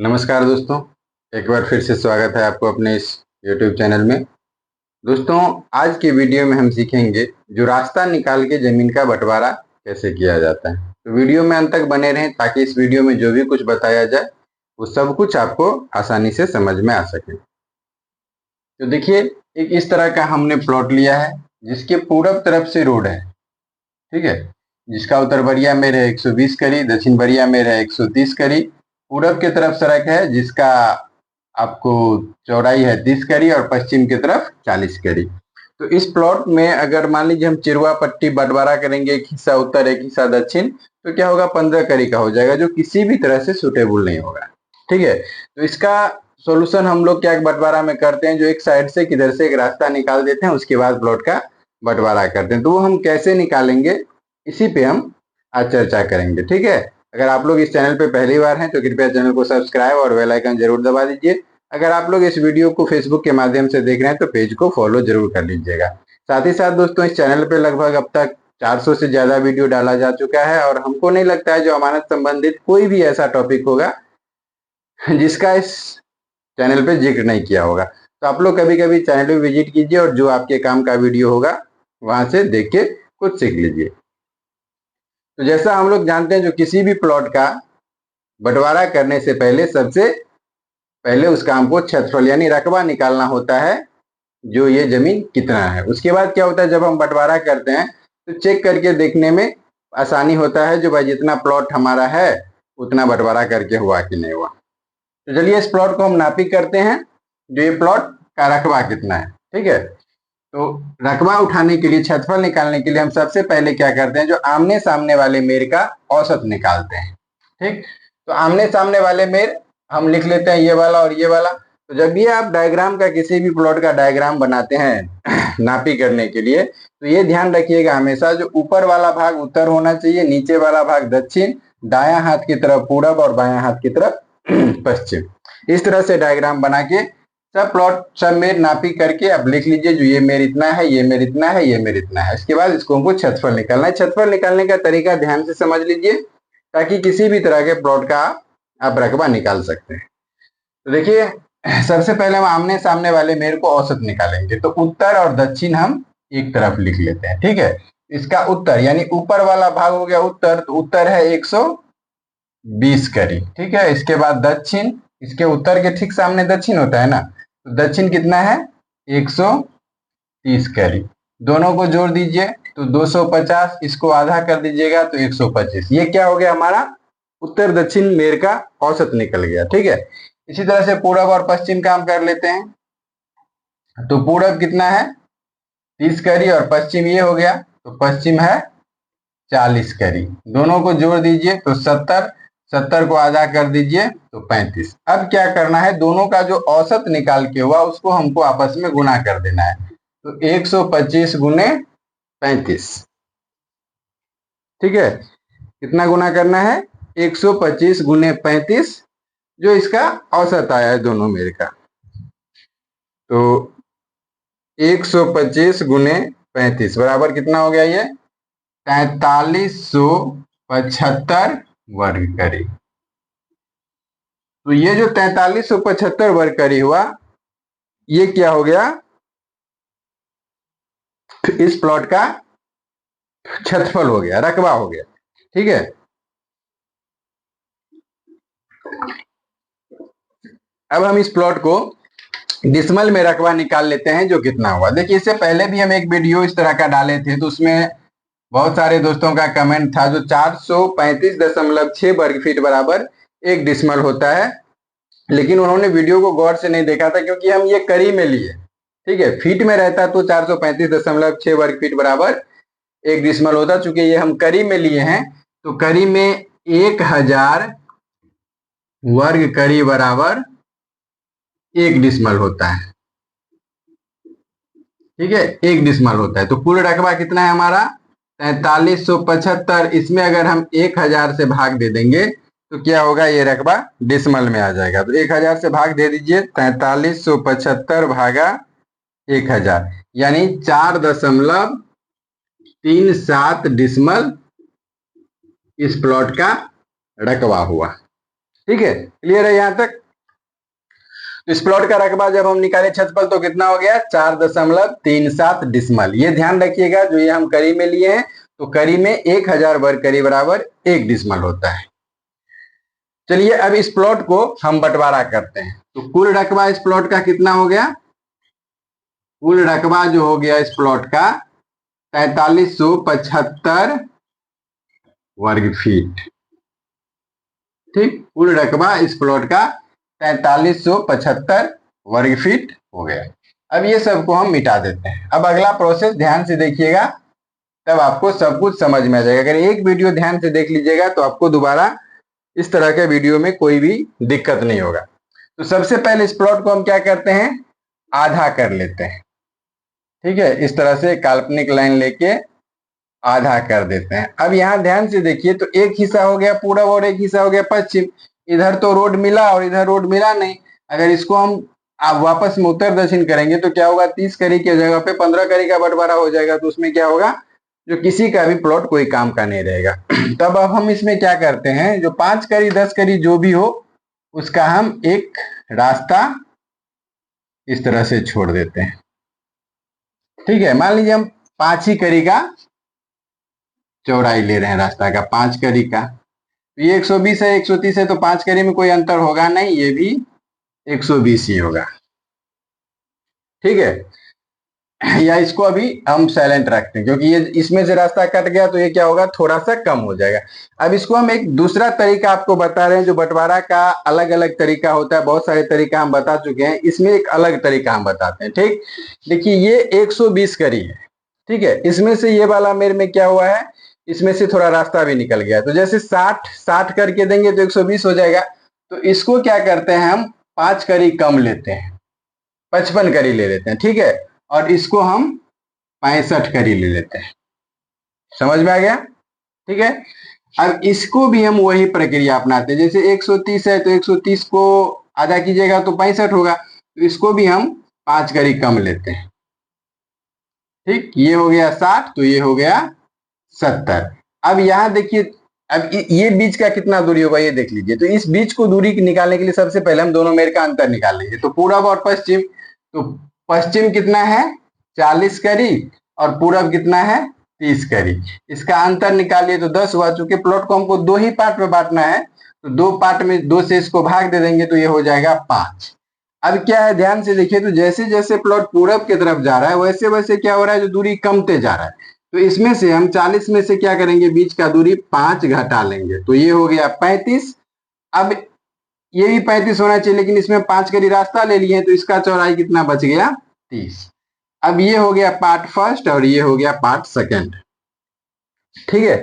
नमस्कार दोस्तों, एक बार फिर से स्वागत है आपको अपने इस YouTube चैनल में। दोस्तों, आज की वीडियो में हम सीखेंगे जो रास्ता निकाल के जमीन का बंटवारा कैसे किया जाता है। तो वीडियो में अंत तक बने रहें ताकि इस वीडियो में जो भी कुछ बताया जाए वो सब कुछ आपको आसानी से समझ में आ सके। तो देखिए, एक इस तरह का हमने प्लॉट लिया है जिसके पूरब तरफ से रोड है, ठीक है, जिसका उत्तर बरिया में है 120 करी, दक्षिण बरिया में है 130 करी, पूरब की तरफ सड़क है जिसका आपको चौड़ाई है 30 करी और पश्चिम की तरफ 40 करी। तो इस प्लॉट में अगर मान लीजिए हम चिरवा पट्टी बंटवारा करेंगे, एक हिस्सा उत्तर एक हिस्सा दक्षिण, तो क्या होगा, 15 करी का हो जाएगा, जो किसी भी तरह से सुटेबल नहीं होगा। ठीक है, तो इसका सोल्यूशन हम लोग क्या बंटवारा में करते हैं, जो एक साइड से किधर से एक रास्ता निकाल देते हैं, उसके बाद प्लॉट का बंटवारा करते हैं। तो वो हम कैसे निकालेंगे, इसी पे हम आज चर्चा करेंगे। ठीक है, अगर आप लोग इस चैनल पे पहली बार हैं तो कृपया चैनल को सब्सक्राइब और बेल आइकन जरूर दबा दीजिए। अगर आप लोग इस वीडियो को फेसबुक के माध्यम से देख रहे हैं तो पेज को फॉलो जरूर कर लीजिएगा। साथ ही साथ दोस्तों, इस चैनल पे लगभग अब तक 400 से ज्यादा वीडियो डाला जा चुका है और हमको नहीं लगता है जो अमानत संबंधित कोई भी ऐसा टॉपिक होगा जिसका इस चैनल पे जिक्र नहीं किया होगा। तो आप लोग कभी कभी चैनल पे विजिट कीजिए और जो आपके काम का वीडियो होगा वहां से देख के कुछ सीख लीजिए। तो जैसा हम लोग जानते हैं, जो किसी भी प्लॉट का बंटवारा करने से पहले सबसे पहले उस काम को क्षेत्रफल यानी रकबा निकालना होता है, जो ये जमीन कितना है। उसके बाद क्या होता है, जब हम बंटवारा करते हैं तो चेक करके देखने में आसानी होता है, जो भाई जितना प्लॉट हमारा है उतना बंटवारा करके हुआ कि नहीं हुआ। तो चलिए इस प्लॉट को हम नापी करते हैं, जो ये प्लॉट का रकबा कितना है। ठीक है, तो रकबा उठाने के लिए, क्षेत्रफल निकालने के लिए हम सबसे पहले क्या करते हैं, जो आमने सामने वाले मेर का औसत निकालते हैं। ठीक, तो आमने सामने वाले मेर हम लिख लेते हैं ये वाला और ये वाला। तो जब भी आप डायग्राम का, किसी भी प्लॉट का डायग्राम बनाते हैं नापी करने के लिए, तो ये ध्यान रखिएगा हमेशा, जो ऊपर वाला भाग उत्तर होना चाहिए, नीचे वाला भाग दक्षिण, दायां हाथ की तरफ पूरब और बायां हाथ की तरफ पश्चिम। इस तरह से डायग्राम बना के सब प्लॉट, सब मेर नापी करके अब लिख लीजिए, जो ये मेर इतना है, ये मेर इतना है, ये मेर इतना है। इसके बाद इसको हमको क्षेत्रफल निकालना है। क्षेत्रफल निकालने का तरीका ध्यान से समझ लीजिए ताकि किसी भी तरह के प्लॉट का आप रकबा निकाल सकते हैं। तो देखिए, सबसे पहले हम आमने सामने वाले मेर को औसत निकालेंगे। तो उत्तर और दक्षिण हम एक तरफ लिख लेते हैं। ठीक है, इसका उत्तर यानी ऊपर वाला भाग हो गया उत्तर, तो उत्तर है 120 करी। ठीक है, इसके बाद दक्षिण, इसके उत्तर के ठीक सामने दक्षिण होता है ना, तो दक्षिण कितना है, 130 करी। दोनों को जोड़ दीजिए तो 250, इसको आधा कर दीजिएगा तो 125। ये क्या हो गया, हमारा उत्तर दक्षिण मेर का औसत निकल गया। ठीक है, इसी तरह से पूरब और पश्चिम काम कर लेते हैं। तो पूरब कितना है, 30 करी, और पश्चिम ये हो गया, तो पश्चिम है 40 करी। दोनों को जोड़ दीजिए तो 70, 70 को आधा कर दीजिए तो 35। अब क्या करना है, दोनों का जो औसत निकाल के हुआ उसको हमको आपस में गुना कर देना है। तो 125 गुने 35। ठीक है, कितना गुना करना है, 125 गुने 35, जो इसका औसत आया है दोनों मेर का। तो 125 गुने 35 बराबर कितना हो गया, ये 4375 वर्ग करी। तो ये जो 4375 वर्ग करी हुआ, ये क्या हो गया, इस प्लॉट का क्षेत्रफल हो गया, रकबा हो गया। ठीक है, अब हम इस प्लॉट को डिसमल में रकबा निकाल लेते हैं, जो कितना हुआ। देखिए, इससे पहले भी हम एक वीडियो इस तरह का डाले थे, तो उसमें बहुत सारे दोस्तों का कमेंट था, जो 435.6 वर्ग फीट बराबर 1 डिसमल होता है। लेकिन उन्होंने वीडियो को गौर से नहीं देखा था, क्योंकि हम ये करी में लिए। ठीक है, फीट में रहता तो 435.6 वर्ग फीट बराबर 1 डिसमल होता। चूंकि ये हम करी में लिए हैं, तो करी में 1000 वर्ग करी बराबर 1 डिसमल होता है। ठीक है, 1 डिसमल होता है। तो कुल रकबा कितना है हमारा, 4375। इसमें अगर हम 1000 से भाग दे देंगे तो क्या होगा, ये रकबा डिसमल में आ जाएगा। तो 1000 से भाग दे दीजिए, 4375 भागा 1000, यानी 4.37 डिसमल इस प्लॉट का रकबा हुआ। ठीक है, क्लियर है यहां तक। तो इस प्लॉट का रकबा जब हम निकाले छतपल तो कितना हो गया 4.37 डिसमल। ये ध्यान रखिएगा, जो ये हम करी में लिए हैं तो करी में 1000 वर्ग करी बराबर 1 डिसमल होता है। चलिए अब इस प्लॉट को हम बंटवारा करते हैं। तो कुल रकबा इस प्लॉट का कितना हो गया, कुल रकबा जो हो गया इस प्लॉट का 4375 वर्ग फीट। ठीक, कुल रकबा इस प्लॉट का 4375 वर्ग फीट हो गया। अब ये सबको हम मिटा देते हैं। अब अगला प्रोसेस ध्यान से देखिएगा, तब आपको सब कुछ समझ में आ जाएगा। अगर एक वीडियो ध्यान से देख लीजिएगा तो आपको दोबारा इस तरह के वीडियो में कोई भी दिक्कत नहीं होगा। तो सबसे पहले इस प्लॉट को हम क्या करते हैं, आधा कर लेते हैं। ठीक है, इस तरह से काल्पनिक लाइन लेके आधा कर देते हैं। अब यहाँ ध्यान से देखिए, तो एक हिस्सा हो गया पूरब और एक हिस्सा हो गया पश्चिम। इधर तो रोड मिला और इधर रोड मिला नहीं। अगर इसको हम आप वापस में उत्तर दक्षिण करेंगे तो क्या होगा, 30 करी के जगह पे 15 करी का बंटवारा हो जाएगा। तो उसमें क्या होगा, जो किसी का भी प्लॉट कोई काम का नहीं रहेगा। तब अब हम इसमें क्या करते हैं, जो 5 करी 10 करी जो भी हो उसका हम एक रास्ता इस तरह से छोड़ देते हैं। ठीक है, मान लीजिए हम 5 ही करी का चौड़ाई ले रहे हैं रास्ता का, 5 करी का। तो ये 120 है 130 है, तो 5 करी में कोई अंतर होगा नहीं, ये भी 120 ही होगा। ठीक है, या इसको अभी हम साइलेंट रखते हैं क्योंकि ये इसमें से रास्ता कट गया तो ये क्या होगा, थोड़ा सा कम हो जाएगा। अब इसको हम एक दूसरा तरीका आपको बता रहे हैं, जो बंटवारा का अलग अलग तरीका होता है। बहुत सारे तरीका हम बता चुके हैं, इसमें एक अलग तरीका हम बताते हैं। ठीक, देखिए ये 120 करी है। ठीक है, इसमें से ये वाला मेरे में क्या हुआ है, इसमें से थोड़ा रास्ता भी निकल गया। तो जैसे 60 करके देंगे तो 120 हो जाएगा। तो इसको क्या करते हैं, हम 5 करी कम लेते हैं, 55 करी ले लेते हैं। ठीक है, और इसको हम 65 करी ले लेते हैं। समझ में आ गया। ठीक है, अब इसको भी हम वही प्रक्रिया अपनाते हैं। जैसे 130 है तो 130 को आधा कीजिएगा तो 65 होगा। तो इसको भी हम 5 करी कम लेते हैं। ठीक, ये हो गया 60, तो ये हो गया 70। अब यहां देखिए, अब ये बीच का कितना दूरी होगा ये देख लीजिए। तो इस बीच को दूरी निकालने के लिए सबसे पहले हम दोनों मेर का अंतर निकाल लेंगे। तो पूरब और पश्चिम, तो पश्चिम कितना है 40 करी और पूरब कितना है 30 करी। इसका अंतर निकालिए तो 10 हुआ। चूंकि प्लॉट को हमको 2 ही पार्ट में बांटना है तो 2 पार्ट में 2 से इसको भाग दे देंगे तो ये हो जाएगा 5। अब क्या है, ध्यान से देखिए, तो जैसे जैसे प्लॉट पूरब की तरफ जा रहा है वैसे वैसे क्या हो रहा है, जो दूरी कमते जा रहा है। तो इसमें से हम 40 में से क्या करेंगे, बीच का दूरी 5 घटा लेंगे, तो ये हो गया 35। अब ये भी 35 होना चाहिए, लेकिन इसमें 5 करी रास्ता ले लिए तो इसका चौड़ाई कितना बच गया 30। अब ये हो गया पार्ट फर्स्ट और ये हो गया पार्ट सेकंड। ठीक है,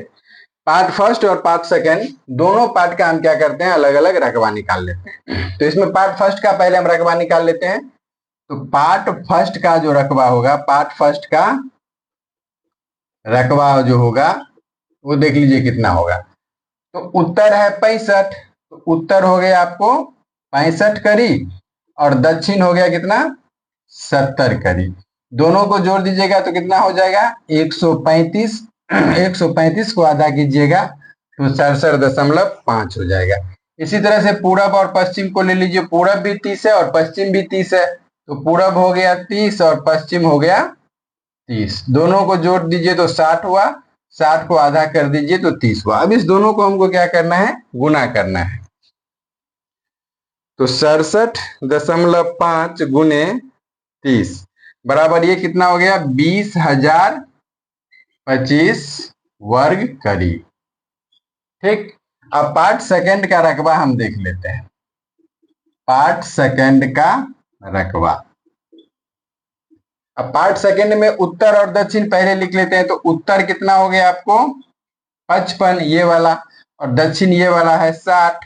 पार्ट फर्स्ट और पार्ट सेकंड दोनों पार्ट का हम क्या करते हैं, अलग अलग रकबा निकाल लेते हैं। तो इसमें पार्ट फर्स्ट का पहले हम रकबा निकाल लेते हैं। तो पार्ट फर्स्ट का जो रकबा होगा, पार्ट फर्स्ट का रकबा जो होगा वो देख लीजिए कितना होगा। तो उत्तर है 65, तो उत्तर हो गया आपको 65 करी और दक्षिण हो गया कितना 70 करी। दोनों को जोड़ दीजिएगा तो कितना हो जाएगा 135। 135 को आधा कीजिएगा तो 67.5 हो जाएगा। इसी तरह से पूरब और पश्चिम को ले लीजिए। पूरब भी 30 है और पश्चिम भी 30 है, तो पूरब हो गया 30 और पश्चिम हो गया 30। दोनों को जोड़ दीजिए तो 60 हुआ, 60 को आधा कर दीजिए तो 30 हुआ। अब इस दोनों को हमको क्या करना है, गुना करना है। तो 67.5 गुने 30 बराबर ये कितना हो गया 20,025 वर्ग करी। ठीक, अब पार्ट सेकंड का रकबा हम देख लेते हैं। पार्ट सेकंड का रकबा, अब पार्ट सेकंड में उत्तर और दक्षिण पहले लिख लेते हैं। तो उत्तर कितना हो गया आपको 55 ये वाला, और दक्षिण ये वाला है 60।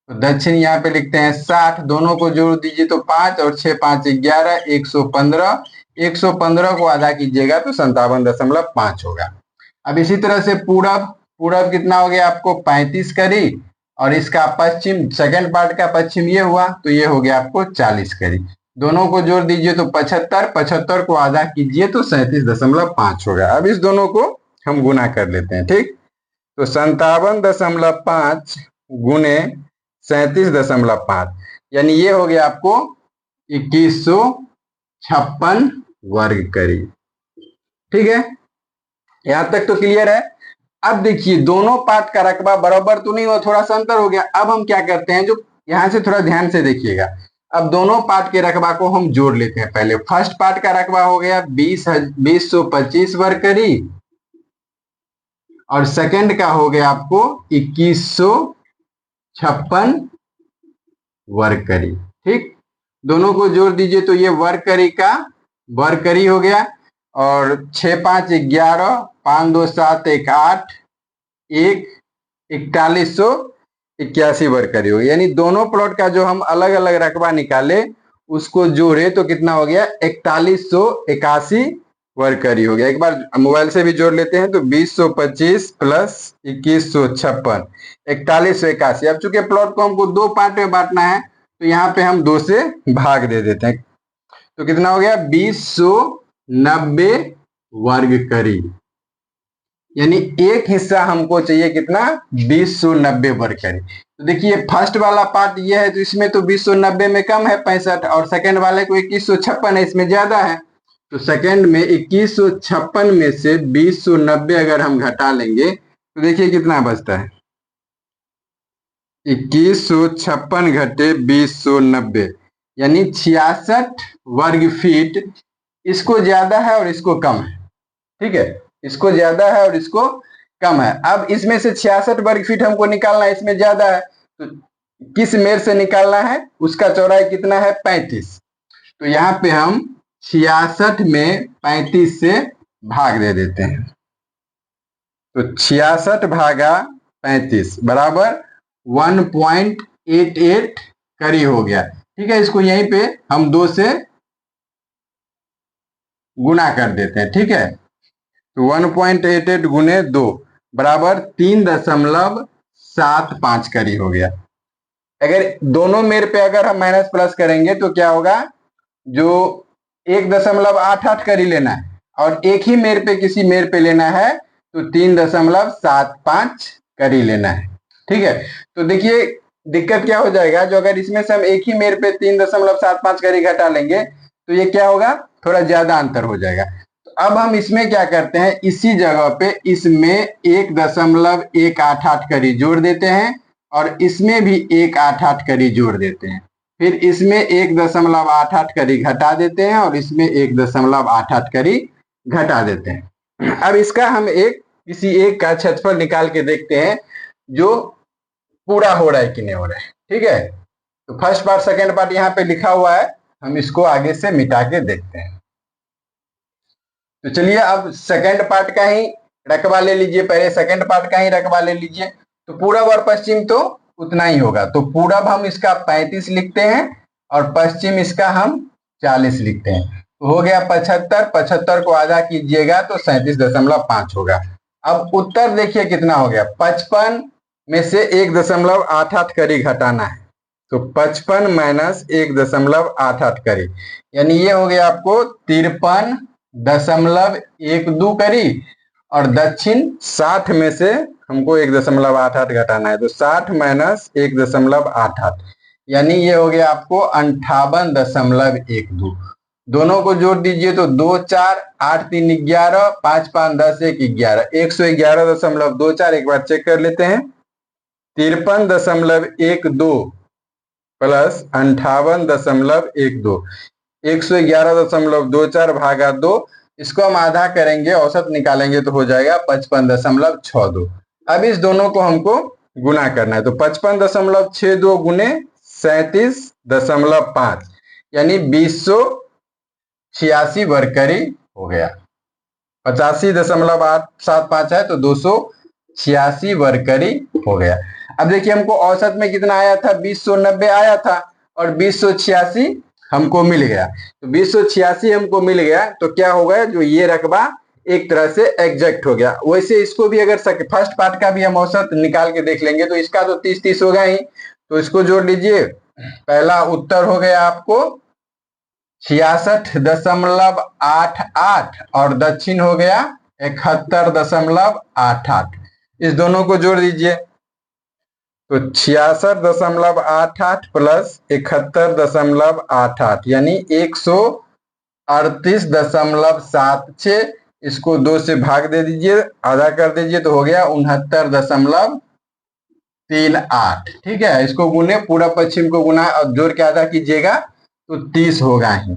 तो दक्षिण यहाँ पे लिखते हैं 60। दोनों को जोड़ दीजिए तो 5 और 6 5 11 115। 115 को आधा कीजिएगा तो 57.5 होगा। अब इसी तरह से पूरब, पूरब कितना हो गया आपको 35 करी और इसका पश्चिम सेकंड पार्ट का पश्चिम ये हुआ तो ये हो गया आपको 40 करी। दोनों को जोड़ दीजिए तो 75। 75 को आधा कीजिए तो 37.5 होगा। अब इस दोनों को हम गुना कर लेते हैं। ठीक, तो 57.5 गुने 37.5, यानी ये हो गया आपको 2156 वर्ग करीब। ठीक है, यहां तक तो क्लियर है। अब देखिए दोनों पार्ट का रकबा बराबर तो नहीं हुआ, थोड़ा सा अंतर हो गया। अब हम क्या करते हैं, जो यहां से थोड़ा ध्यान से देखिएगा, अब दोनों पार्ट के रकबा को हम जोड़ लेते हैं। पहले फर्स्ट पार्ट का रकबा हो गया 2025 वर्ग करीब, और सेकंड का हो गया आपको 2156 वर्ग करीब। ठीक, दोनों को जोड़ दीजिए तो ये वर्ग करी का वर्ग करी हो गया, और 6 5 11, 5 2 7 1 8, 4181 वर्ग करी हो गया। यानी दोनों प्लॉट का जो हम अलग अलग रकबा निकाले उसको जोड़े तो कितना हो गया, 4181 वर्ग करी हो गया। एक बार मोबाइल से भी जोड़ लेते हैं तो 2025 प्लस 2156 4181। अब चूंकि प्लॉट को हमको दो पार्ट में बांटना है तो यहाँ पे हम 2 से भाग दे देते हैं, तो कितना हो गया 2090 वर्ग करीब। यानी एक हिस्सा हमको चाहिए कितना, 2090 वर्ग करीब। तो देखिए फर्स्ट वाला पार्ट ये है तो इसमें तो 2090 में कम है 65, और सेकंड वाले को 2156 है, इसमें ज्यादा है। तो सेकंड में 2156 में से 2090 अगर हम घटा लेंगे तो देखिए कितना बचता है, 2156 घटे 2090, यानी 66 वर्ग फीट। इसको ज्यादा है और इसको कम है। ठीक है, इसको ज्यादा है और इसको कम है। अब इसमें से 66 वर्ग फीट हमको निकालना है, इसमें ज्यादा है तो किस मेर से निकालना है, उसका चौड़ाई कितना है 35। तो यहाँ पे हम 66 में 35 से भाग दे देते हैं, तो 66 भागा 35 बराबर 1.88 करी हो गया। ठीक है, इसको यहीं पे हम 2 से गुना कर देते हैं। ठीक है, तो 1.88 गुने 2 बराबर 3.75 करी हो गया। अगर दोनों मेर पे अगर हम माइनस प्लस करेंगे तो क्या होगा, जो 1.88 करी लेना है और एक ही मेर पे किसी मेर पे लेना है तो 3.75 करी लेना है। ठीक है, तो देखिए दिक्कत क्या हो जाएगा, जो अगर इसमें से हम एक ही मेर पे 3.75 करी घटा लेंगे तो ये क्या होगा, थोड़ा ज्यादा अंतर हो जाएगा। तो अब हम इसमें क्या करते हैं, इसी जगह पे इसमें 1.188 करी जोड़ देते हैं और इसमें भी 188 करी जोड़ देते हैं, फिर इसमें 1.88 करी घटा देते हैं और इसमें 1.88 करी घटा देते हैं। अब इसका हम किसी एक का क्षेत्रफल निकाल के देखते हैं जो पूरा हो रहा है कि नहीं हो रहा है। ठीक है, तो फर्स्ट पार्ट सेकेंड पार्ट यहाँ पे लिखा हुआ है, हम इसको आगे से मिटा के देखते हैं। तो चलिए अब सेकेंड पार्ट का ही रकबा ले लीजिए, पहले सेकेंड पार्ट का ही रकबा ले लीजिए। तो पूरब और पश्चिम तो उतना ही होगा, तो पूरब हम इसका 35 लिखते हैं और पश्चिम इसका हम 40 लिखते हैं। तो हो गया 75, 75 को आधा कीजिएगा तो 37.5 होगा। अब उत्तर देखिए कितना हो गया, 55 में से 1.88 करी घटाना है, तो 55 माइनस 1.88 करी, यानी ये हो गया आपको 53.12 करी, और दक्षिण 60 में से हमको 1.88 घटाना है, तो 60 माइनस 1.88 यानी ये हो गया आपको 58.12। दोनों को जोड़ दीजिए तो 2 4 8 3 11, 5 5 10 1 11, 111.24। एक बार चेक कर लेते हैं, 53.12 प्लस 58.12, 111.24 भागा 2, इसको हम आधा करेंगे, औसत निकालेंगे तो हो जाएगा 55.62। अब इस दोनों को हमको गुना करना है, तो 55.62 गुने 37.5 यानी 2086 वर्ग करी हो गया। 85.875 है तो 286 वर्ग करी हो गया। अब देखिए हमको औसत में कितना आया था, 2090 आया था और 2086 हमको मिल गया। तो 2086 हमको मिल गया तो क्या होगा, जो ये रकबा एक तरह से एग्जैक्ट हो गया। वैसे इसको भी अगर फर्स्ट पार्ट का भी हम औसत निकाल के देख लेंगे तो इसका तो 30-30 होगा ही, तो इसको जोड़ लीजिए। पहला उत्तर हो गया आपको 66.88 और दक्षिण हो गया 71.88। इस दोनों को जोड़ दीजिए तो 66.88 प्लस 71.88 यानी 138.76। इसको 2 से भाग दे दीजिए, आधा कर दीजिए तो हो गया 69.38। ठीक है, इसको गुने, पूरा पश्चिम को गुना और जोड़ के आधा कीजिएगा तो 30 होगा ही।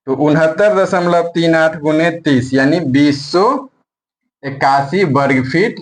तो 69.38 गुने 30 यानी 2081 वर्ग फीट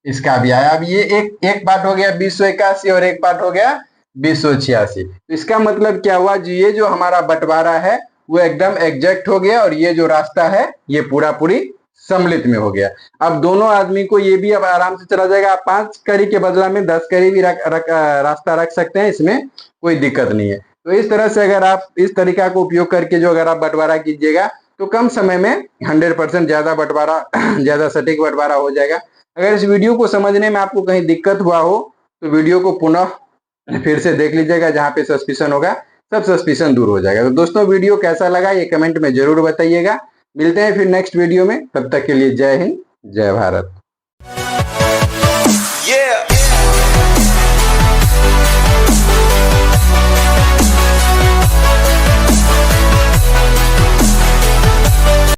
इसका भी आया। अब ये एक पार्ट हो गया 2081 और एक पार्ट हो गया 2086। तो इसका मतलब क्या हुआ जी, ये जो हमारा बंटवारा है वो एकदम एग्जैक्ट हो गया और ये जो रास्ता है ये पूरा पूरी सम्मिलित में हो गया। अब दोनों आदमी को ये भी अब आराम से चला जाएगा। आप 5 कड़ी के बदला में 10 कड़ी भी रास्ता रख सकते हैं, इसमें कोई दिक्कत नहीं है। तो इस तरह से अगर आप इस तरीका को उपयोग करके जो अगर आप बंटवारा कीजिएगा तो कम समय में 100% ज्यादा बंटवारा ज्यादा सटीक बंटवारा हो जाएगा। अगर इस वीडियो को समझने में आपको कहीं दिक्कत हुआ हो तो वीडियो को पुनः फिर से देख लीजिएगा, जहां पे सस्पिशन होगा सब सस्पिशन दूर हो जाएगा। तो दोस्तों वीडियो कैसा लगा ये कमेंट में जरूर बताइएगा। मिलते हैं फिर नेक्स्ट वीडियो में, तब तक के लिए जय हिंद जय भारत।